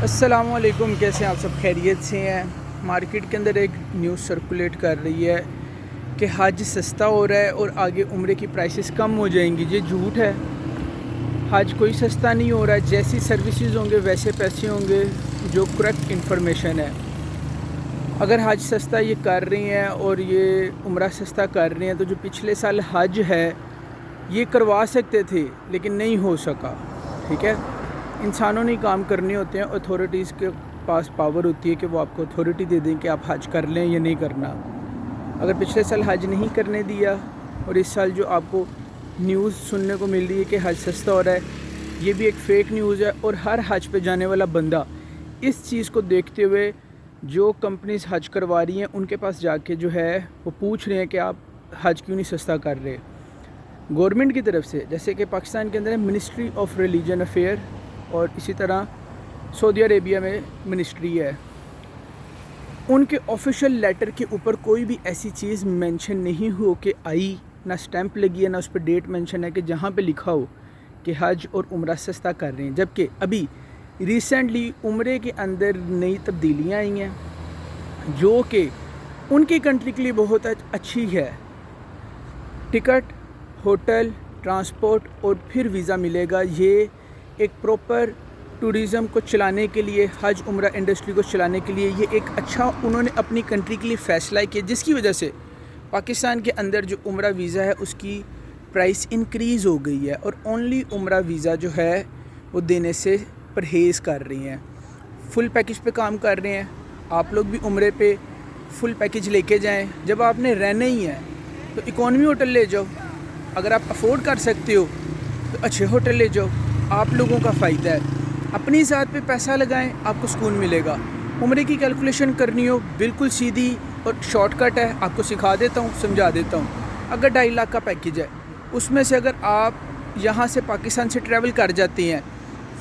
السلام علیکم، کیسے ہیں آپ سب؟ خیریت سے ہیں؟ مارکیٹ کے اندر ایک نیوز سرکولیٹ کر رہی ہے کہ حج سستا ہو رہا ہے اور آگے عمرے کی پرائسز کم ہو جائیں گی۔ یہ جھوٹ ہے، حج کوئی سستا نہیں ہو رہا ہے۔ جیسی سروسز ہوں گے ویسے پیسے ہوں گے، جو کریکٹ انفارمیشن ہے۔ اگر حج سستا یہ کر رہی ہیں اور یہ عمرہ سستا کر رہی ہیں تو جو پچھلے سال حج ہے یہ کروا سکتے تھے لیکن نہیں ہو سکا، ٹھیک ہے۔ انسانوں نے کام کرنے ہوتے ہیں، اتھارٹیز کے پاس پاور ہوتی ہے کہ وہ آپ کو اتھارٹی دے دیں کہ آپ حج کر لیں یا نہیں کرنا۔ اگر پچھلے سال حج نہیں کرنے دیا اور اس سال جو آپ کو نیوز سننے کو مل رہی ہے کہ حج سستا ہو رہا ہے، یہ بھی ایک فیک نیوز ہے۔ اور ہر حج پہ جانے والا بندہ اس چیز کو دیکھتے ہوئے جو کمپنیز حج کروا رہی ہیں ان کے پاس جا کے جو ہے وہ پوچھ رہے ہیں کہ آپ حج کیوں نہیں سستا کر رہے۔ گورنمنٹ کی طرف سے، جیسے کہ پاکستان کے اندر ہے منسٹری آف ریلیجن افیئر، اور اسی طرح سعودی عربیہ میں منسٹری ہے، ان کے آفیشیل لیٹر کے اوپر کوئی بھی ایسی چیز مینشن نہیں ہو کہ آئی، نہ سٹیمپ لگی ہے، نہ اس پہ ڈیٹ مینشن ہے کہ جہاں پہ لکھا ہو کہ حج اور عمرہ سستا کر رہے ہیں۔ جبکہ ابھی ریسنٹلی عمرے کے اندر نئی تبدیلیاں آئی ہیں جو کہ ان کی کنٹری کے لیے بہت اچھی ہے۔ ٹکٹ، ہوٹل، ٹرانسپورٹ اور پھر ویزا ملے گا۔ یہ ایک پراپر ٹورزم کو چلانے کے لیے، حج عمرہ انڈسٹری کو چلانے کے لیے یہ ایک اچھا انہوں نے اپنی کنٹری کے لیے فیصلہ کیا، جس کی وجہ سے پاکستان کے اندر جو عمرہ ویزا ہے اس کی پرائس انکریز ہو گئی ہے، اور اونلی عمرہ ویزا جو ہے وہ دینے سے پرہیز کر رہی ہیں، فل پیکج پہ کام کر رہے ہیں۔ آپ لوگ بھی عمرے پہ فل پیکج لے کے جائیں۔ جب آپ نے رہنا ہی ہے تو اکانومی ہوٹل لے جاؤ، اگر آپ افورڈ کر سکتے ہو تو اچھے ہوٹل لے جاؤ، آپ لوگوں کا فائدہ ہے۔ اپنی ذات پہ پیسہ لگائیں، آپ کو سکون ملے گا۔ عمرے کی کیلکولیشن کرنی ہو، بالکل سیدھی اور شارٹ کٹ ہے، آپ کو سکھا دیتا ہوں، سمجھا دیتا ہوں۔ اگر 2.5 لاکھ کا پیکج ہے، اس میں سے اگر آپ یہاں سے پاکستان سے ٹریول کر جاتے ہیں،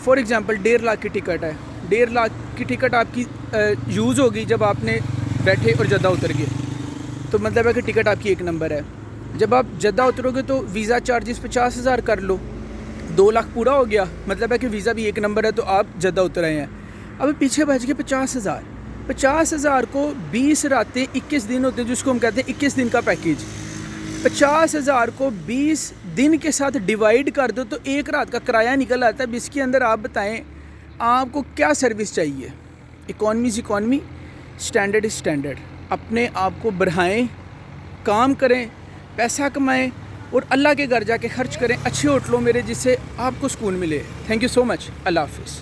فار ایگزامپل 1.5 لاکھ کی ٹکٹ ہے، 1.5 لاکھ کی ٹکٹ آپ کی یوز ہوگی جب آپ نے بیٹھے اور جدہ اتر گئے، تو مطلب ہے کہ ٹکٹ آپ کی 1 نمبر ہے۔ جب آپ جدہ اترو گے تو ویزا چارجز 50,000 کر لو، 2 لاکھ پورا ہو گیا، مطلب ہے کہ ویزا بھی 1 نمبر ہے تو آپ جدہ اتر آئے ہیں۔ اب پیچھے بچ گئے 50,000۔ 50,000 کو 20 راتیں 21 دن ہوتے ہیں، جس کو ہم کہتے ہیں 21 دن کا پیکیج۔ 50,000 کو 20 دن کے ساتھ ڈیوائیڈ کر دو تو 1 رات کا کرایہ نکل آتا ہے۔ اب اس کے اندر آپ بتائیں آپ کو کیا سروس چاہیے؟ Economy is economy, standard is standard. اپنے آپ کو بڑھائیں، کام کریں، پیسہ کمائیں اور اللہ کے گھر جا کے خرچ کریں اچھے ہوٹلوں میں، جس سے آپ کو سکون ملے۔ تھینک یو سو مچ، اللہ حافظ۔